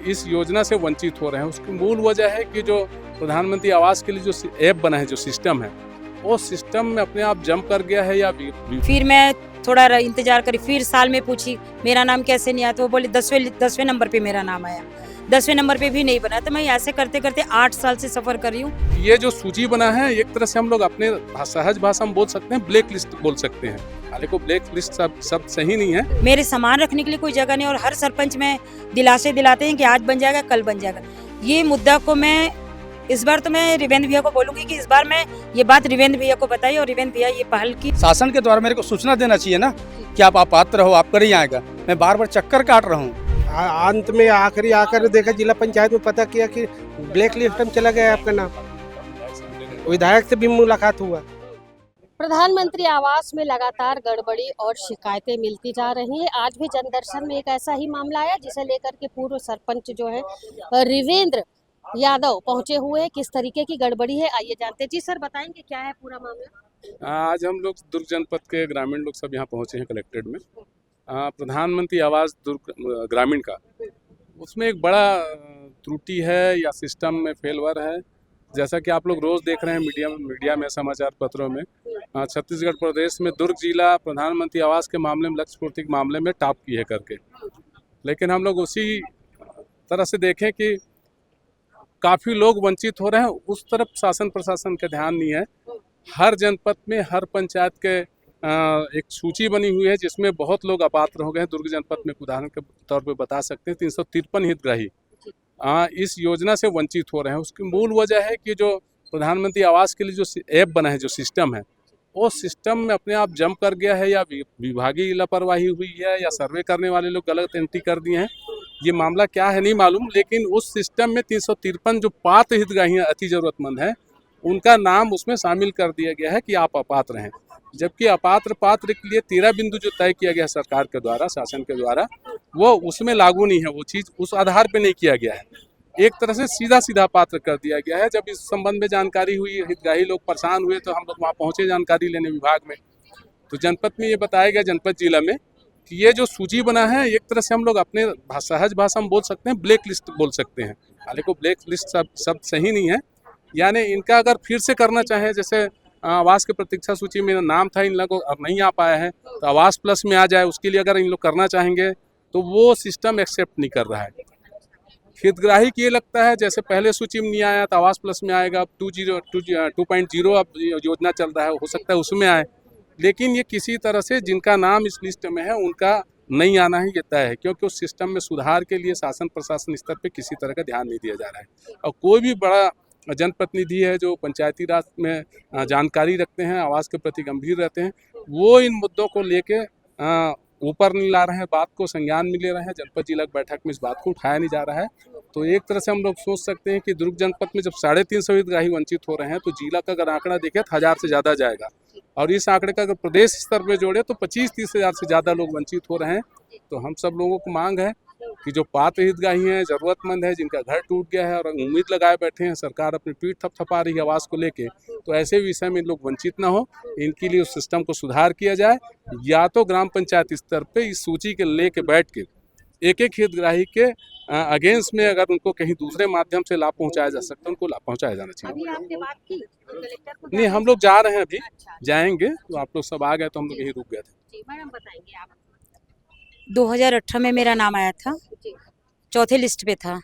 इस योजना से वंचित हो रहे हैं। उसकी मूल वजह है कि जो प्रधानमंत्री आवास के लिए जो ऐप बना है, जो सिस्टम है, वो सिस्टम में अपने आप जंप कर गया है। या फिर मैं थोड़ा इंतजार करी, फिर साल में पूछी मेरा नाम कैसे नहीं आया, तो वो बोली 10वें नंबर पे मेरा नाम आया, 10वें नंबर पे भी नहीं बना। तो मैं ऐसे करते करते 8 साल से सफर कर रही हूँ। ये जो सूची बना है, एक तरह से हम लोग अपने सहज भाषा में बोल सकते हैं, ब्लैक लिस्ट बोल सकते हैं। हालांकि ब्लैक लिस्ट सब सही नहीं है। मेरे सामान रखने के लिए कोई जगह नहीं, और हर सरपंच में दिलासे दिलाते हैं कि आज बन जाएगा, कल बन जाएगा। ये मुद्दा को मैं इस बार तो मैं रिवेंद्र भैया को बोलूंगी कि इस बार मैं ये बात रिवेंद्र भैया को बताई, और रिवेंद्र भैया ये पहल की। शासन के द्वारा मेरे को सूचना देना चाहिए ना कि आप अपात्र हो, आप कर ही आएगा। मैं बार बार चक्कर काट रहा हूँ। अंत में आखिरी आकर देखा, जिला पंचायत में पता किया कि ब्लैक लिस्ट में चला गया आपका नाम। विधायक से भी मुलाकात हुआ। प्रधानमंत्री आवास में लगातार गड़बड़ी और शिकायतें मिलती जा रही हैं। आज भी जनदर्शन में एक ऐसा ही मामला आया जिसे लेकर के पूर्व सरपंच जो है रिवेंद्र यादव पहुंचे हुए हैं। किस तरीके की गड़बड़ी है, आइए जानते हैं। जी सर, बताएंगे क्या है पूरा मामला? आज हम लोग दुर्ग जनपद के ग्रामीण लोग सब यहाँ पहुँचे हैं कलेक्ट्रेट में। प्रधानमंत्री आवास दुर्ग ग्रामीण का, उसमें एक बड़ा त्रुटि है या सिस्टम में फेलवर है। जैसा कि आप लोग रोज़ देख रहे हैं मीडिया में, समाचार पत्रों में, छत्तीसगढ़ प्रदेश में दुर्ग जिला प्रधानमंत्री आवास के मामले में, लक्ष्य पूर्ति के मामले में टॉप की है करके। लेकिन हम लोग उसी तरह से देखें कि काफ़ी लोग वंचित हो रहे हैं, उस तरफ शासन प्रशासन का ध्यान नहीं है। हर जनपद में, हर पंचायत के एक सूची बनी हुई है जिसमें बहुत लोग अपात्र हो गए हैं। दुर्ग जनपद में उदाहरण के तौर पे बता सकते हैं 353 हितग्राही इस योजना से वंचित हो रहे हैं। उसकी मूल वजह है कि जो प्रधानमंत्री आवास के लिए जो ऐप बना है, जो सिस्टम है, वो सिस्टम में अपने आप जंप कर गया है, या विभागीय लापरवाही हुई है, या सर्वे करने वाले लोग गलत एंट्री कर दिए हैं। ये मामला क्या है नहीं मालूम, लेकिन उस सिस्टम में 353 जो पात्र हितग्राही अति जरूरतमंद हैं, उनका नाम उसमें शामिल कर दिया गया है कि आप अपात्र हैं। जबकि अपात्र पात्र के लिए 13 बिंदु जो तय किया गया सरकार के द्वारा, शासन के द्वारा, वो उसमें लागू नहीं है। वो चीज़ उस आधार पे नहीं किया गया है। एक तरह से सीधा सीधा पात्र कर दिया गया है। जब इस संबंध में जानकारी हुई, हितग्राही लोग परेशान हुए, तो हम लोग वहाँ पहुँचे जानकारी लेने विभाग में। तो जनपद में ये बताया गया, जनपद जिला में, कि ये जो सूची बना है, एक तरह से हम लोग अपने सहज भाषा में बोल सकते हैं, ब्लैक लिस्ट बोल सकते हैं। हालांकि ब्लैक लिस्ट सब सही नहीं है। यानी इनका अगर फिर से करना चाहें, जैसे आवास के प्रतीक्षा सूची में नाम था इन लोगों को, अब नहीं आ पाया है, तो आवास प्लस में आ जाए, उसके लिए अगर इन लोग करना चाहेंगे तो वो सिस्टम एक्सेप्ट नहीं कर रहा है। हितग्राही की ये लगता है जैसे पहले सूची में नहीं आया तो आवास प्लस में आएगा। अब 2.0 अब योजना चल रहा है, हो सकता है उसमें आए। लेकिन ये किसी तरह से जिनका नाम इस लिस्ट में है उनका नहीं आना ही ये तय है, क्योंकि उस सिस्टम में सुधार के लिए शासन प्रशासन स्तर पे किसी तरह का ध्यान नहीं दिया जा रहा है। और कोई भी बड़ा जनप्रतिनिधि है जो पंचायती राज में जानकारी रखते हैं, आवास के प्रति गंभीर रहते हैं, वो इन मुद्दों को लेके ऊपर नहीं ला रहे हैं, बात को संज्ञान में ले रहे हैं। जनपद जिला की बैठक में इस बात को उठाया नहीं जा रहा है। तो एक तरह से हम लोग सोच सकते हैं कि दुर्ग जनपद में जब 350 हितग्राही वंचित हो रहे हैं, तो जिला का अगर आंकड़ा देखें तो 1000 से ज़्यादा जाएगा। और इस आंकड़े का अगर प्रदेश स्तर पर जोड़े तो 25-30 हज़ार से ज़्यादा लोग वंचित हो रहे हैं। तो हम सब लोगों को मांग है कि जो पात्र हितग्राही हैं, ज़रूरतमंद है, जिनका घर टूट गया है और उम्मीद लगाए बैठे हैं, सरकार अपनी पीठ थपथपा रही है आवास को लेके, तो ऐसे विषय में लोग वंचित ना हो, इनके लिए उस सिस्टम को सुधार किया जाए। या तो ग्राम पंचायत स्तर पे इस सूची के लेके बैठ के एक हितग्राही के अगेंस्ट में अगर उनको कहीं दूसरे माध्यम से लाभ पहुंचाया जा सकता है, उनको लाभ पहुंचाया जाना चाहिए। अभी आपने बात की कलेक्टर को? नहीं, हम लोग जा रहे हैं, अभी जाएंगे। तो आप लोग सब आ गए तो हम लोग यहीं रुक गए थे। जी मैडम, बताएंगे आप। 2018 में मेरा नाम आया था, चौथे लिस्ट पे था।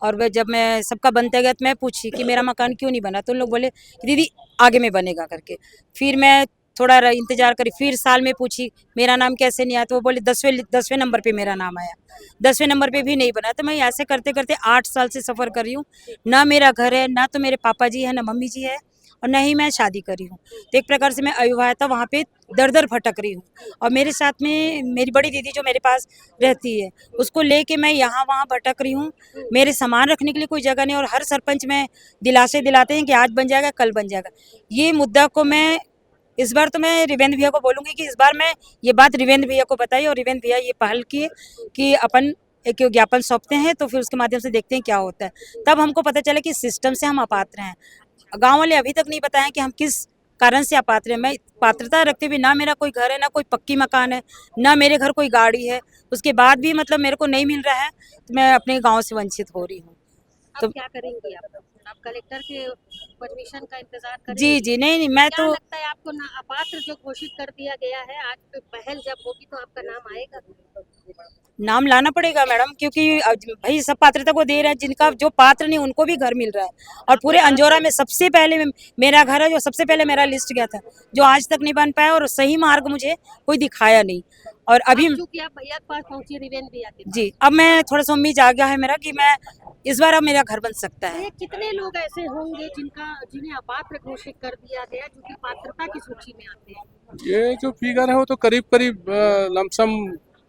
और वह जब मैं सबका बनते गया तो मैं पूछी कि मेरा मकान क्यों नहीं बना, तो उन लोग बोले कि दीदी आगे में बनेगा करके। फिर मैं थोड़ा इंतजार करी, फिर साल में पूछी मेरा नाम कैसे नहीं आया, तो वो बोले 10वें नंबर पे मेरा नाम आया, 10वें नंबर पे भी नहीं बना। तो मैं ऐसे करते करते 8 साल से सफ़र कर रही हूँ। ना मेरा घर है, ना तो मेरे पापा जी है, ना मम्मी जी है, और न ही मैं शादी करी हूँ। तो एक प्रकार से मैं अविवाहिता वहाँ पे दर दर भटक रही हूँ। और मेरे साथ में मेरी बड़ी दीदी जो मेरे पास रहती है, उसको लेके मैं यहाँ वहाँ भटक रही हूँ। मेरे सामान रखने के लिए कोई जगह नहीं, और हर सरपंच में दिलासे दिलाते हैं कि आज बन जाएगा, कल बन जाएगा। ये मुद्दा को मैं इस बार तो मैं रिवेंद्र भैया को बोलूँगी कि इस बार मैं ये बात रिवेंद्र भैया को बताई, और रिवेंद्र भैया ये पहल की कि अपन एक ज्ञापन सौंपते हैं, तो फिर उसके माध्यम से देखते हैं क्या होता है। तब हमको पता चला कि सिस्टम से हम अपात्र हैं। गांव वाले अभी तक नहीं बताएं कि हम किस कारण से अपात्र है। मैं पात्रता रखते हुए ना मेरा कोई घर है, ना कोई पक्की मकान है, ना मेरे घर कोई गाड़ी है, उसके बाद भी मतलब मेरे को नहीं मिल रहा है, तो मैं अपने गांव से वंचित हो रही हूँ। अब तो क्या करेंगी आप कलेक्टर के परमिशन का इंतजार करेंगी? जी नहीं मैं क्या तो लगता है आपको ना अपात्र जो घोषित कर दिया गया है, आज पे पहल जब होगी तो आपका नाम आएगा? नाम लाना पड़ेगा मैडम, क्योंकि भाई सब पात्रता को दे रहे हैं, जिनका जो पात्र नहीं उनको भी घर मिल रहा है। और पूरे अंजोरा में सबसे पहले मेरा घर है, जो सबसे पहले मेरा लिस्ट गया था, जो आज तक नहीं बन पाया, और सही मार्ग मुझे कोई दिखाया नहीं। और अभी अब चूंकि आप भैया के पास पहुंची रिवेन भैया के पास, जी अब मैं थोड़ा सा उम्मीद आ गया है मेरा कि मैं इस बार अब मेरा घर बन सकता तो है। ये कितने लोग ऐसे होंगे जिन्हें अपात्र घोषित कर दिया गया, जो कि पात्रता की सूची में आते हैं? ये जो फिगर है वो तो करीब करीब लमसम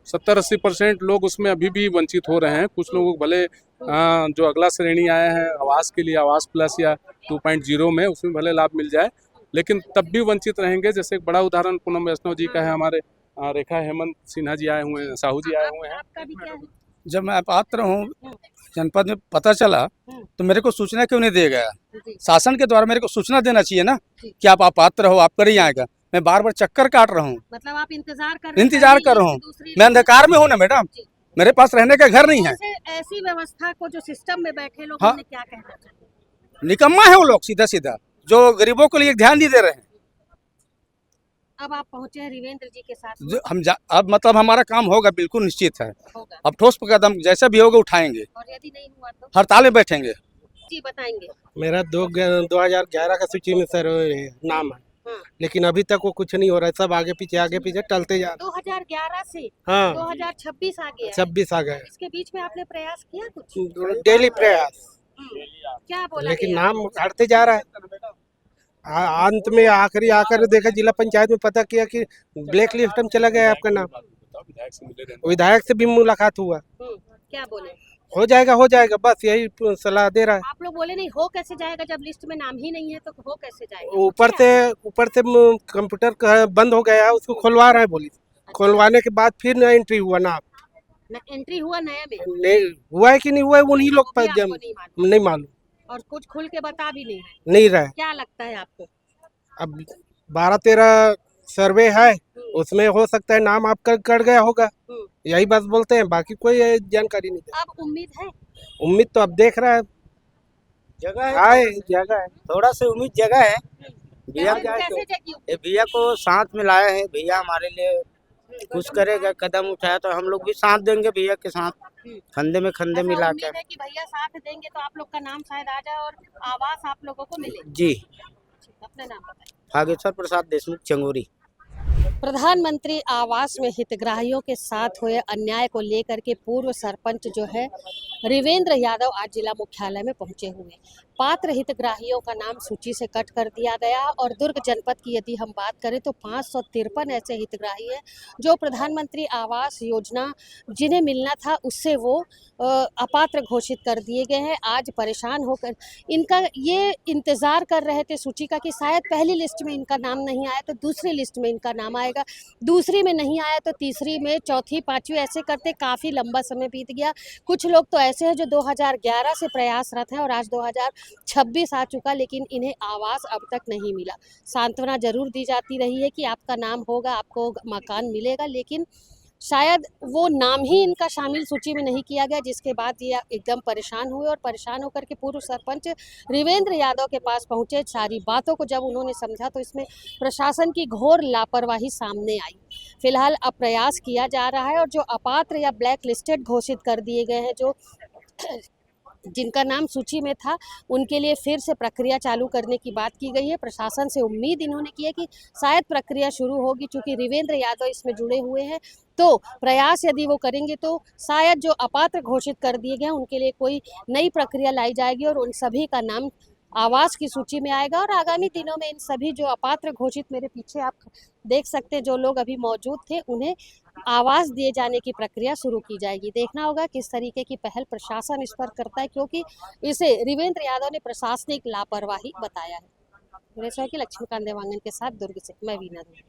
70-80% लोग उसमें अभी भी वंचित हो रहे हैं। कुछ लोगों को भले जो अगला श्रेणी आया है आवास के लिए, आवास प्लस या 2.0 में, उसमें भले लाभ मिल जाए, लेकिन तब भी वंचित रहेंगे। जैसे एक बड़ा उदाहरण पूनम वैष्णव जी का है, हमारे रेखा हेमंत सिन्हा जी आए हुए हैं, साहू जी आए हुए हैं। आपका भी क्या है? जब मैं अपात्र हूँ जनपद में पता चला तो मेरे को सूचना क्यों नहीं दिया गया? जी। शासन के द्वारा मेरे को सूचना देना चाहिए ना जी। कि आप अपात्र हो, आप कर ही आएगा। मैं बार बार चक्कर काट रहा हूँ, मतलब आप इंतजार कर रहे हैं? इंतजार कर रहा हूँ। दूसरी मैं अंधकार में हूँ ना मैडम, जी। मेरे पास रहने का घर नहीं है। ऐसी व्यवस्था को जो सिस्टम में बैठे लोग, हाँ। उन्हें क्या कहना चाहिए? निकम्मा है वो लोग, सीधा सीधा, जो गरीबों के लिए ध्यान नहीं दे रहे हैं। अब आप पहुंचे हैं रिवेंद्र जी के साथ, अब मतलब हमारा काम होगा, बिल्कुल निश्चित है। होगा। अब ठोस कदम जैसा भी होगा उठाएंगे, और यदि नहीं हुआ तो हड़ताल में बैठेंगे। जी बताएंगे। मेरा 2011 का सूची में सर नाम है, हाँ। लेकिन अभी तक वो कुछ नहीं हो रहा है। सब आगे पीछे टलते जा रहे 2011 से हैं। हाँ, 2026 आ गया है। 26 आ गए। इसके बीच में आपने प्रयास किया कुछ? डेली प्रयास, क्या बोला लेकिन गया? नाम हटते जा रहा है। अंत में आखिरी आकर देखा जिला पंचायत में पता किया कि ब्लैक लिस्ट में चला गया है आपका नाम। विधायक से भी मुलाकात हुआ, क्या बोले? हो जाएगा, बस यही सलाह दे रहा है। आप लोग बोले नहीं, हो कैसे जाएगा जब लिस्ट में नाम ही नहीं है, तो हो कैसे जाएगा? ऊपर से कंप्यूटर बंद हो गया है, उसको खुलवा रहा है पुलिस। खुलवाने के बाद फिर नया एंट्री हुआ ना, एंट्री हुआ नया में? नहीं हुआ है कि नहीं हुआ है, उन्हीं लोग वो भी पर आपको नहीं मालूम? नहीं मालूम, और कुछ खुल के बता भी नहीं है? नहीं रहा है। क्या लगता है आपको? अब 12-13 सर्वे है, उसमें हो सकता है नाम आपका कट गया होगा, यही बस बोलते हैं, बाकी कोई जानकारी नहीं है। अब उम्मीद है? उम्मीद तो अब देख रहा है, जगह है, थोड़ा सा उम्मीद जगह है। भैया कैसे जगी? ये भैया को साथ में लाया है, भैया हमारे लिए कुछ करेगा, कदम उठाया तो हम लोग भी साथ देंगे भैया के साथ, कंधे में कंधे ऐसा मिला उम्मीद के। है कि भैया साथ देंगे तो आप लोग का नाम शायद आ जाए और आवास आप लोगों को मिले। जी, अपना नाम बताइए। भागेश्वर प्रसाद देशमुख, चंगोरी। प्रधानमंत्री आवास में हितग्राहियों के साथ हुए अन्याय को लेकर के पूर्व सरपंच जो है रिवेंद्र यादव आज जिला मुख्यालय में पहुंचे हुए। पात्र हितग्राहियों का नाम सूची से कट कर दिया गया और दुर्ग जनपद की यदि हम बात करें तो 553 ऐसे हितग्राही हैं जो प्रधानमंत्री आवास योजना जिन्हें मिलना था उससे वो अपात्र घोषित कर दिए गए हैं। आज परेशान होकर इनका ये इंतज़ार कर रहे थे सूची का कि शायद पहली लिस्ट में इनका नाम नहीं आया तो दूसरी लिस्ट में इनका नाम आएगा, दूसरी में नहीं आया तो तीसरी में, चौथी, पाँचवीं, ऐसे करते काफ़ी लंबा समय बीत गया। कुछ लोग तो ऐसे हैं जो 2011 से प्रयासरत हैं और आज 2026 आ चुका, लेकिन इन्हें आवास अब तक नहीं मिला। सांत्वना जरूर दी जाती रही है कि आपका नाम होगा, आपको मकान मिलेगा, लेकिन शायद वो नाम ही इनका शामिल सूची में नहीं किया गया, जिसके बाद ये एकदम परेशान हुए और परेशान होकर के पूर्व सरपंच रिवेंद्र यादव के पास पहुंचे। सारी बातों को जब उन्होंने समझा तो इसमें प्रशासन की घोर लापरवाही सामने आई। फिलहाल अब प्रयास किया जा रहा है और जो अपात्र या ब्लैक लिस्टेड घोषित कर दिए गए हैं, जो जिनका नाम सूची में था, उनके लिए फिर से प्रक्रिया चालू करने की बात की गई है। प्रशासन से उम्मीद इन्होंने की है कि शायद प्रक्रिया शुरू होगी, चूंकि रिवेंद्र यादव इसमें जुड़े हुए हैं, तो प्रयास यदि वो करेंगे तो शायद जो अपात्र घोषित कर दिए गए हैं उनके लिए कोई नई प्रक्रिया लाई जाएगी और उन सभी का नाम आवास की सूची में आएगा। और आगामी दिनों में इन सभी जो अपात्र घोषित, मेरे पीछे आप देख सकते हैं जो लोग अभी मौजूद थे, उन्हें आवास दिए जाने की प्रक्रिया शुरू की जाएगी। देखना होगा किस तरीके की पहल प्रशासन इस पर करता है, क्योंकि इसे रिवेंद्र यादव ने प्रशासनिक लापरवाही बताया है। लक्ष्मीकांत देवांगन के साथ दुर्ग से मैं वीना।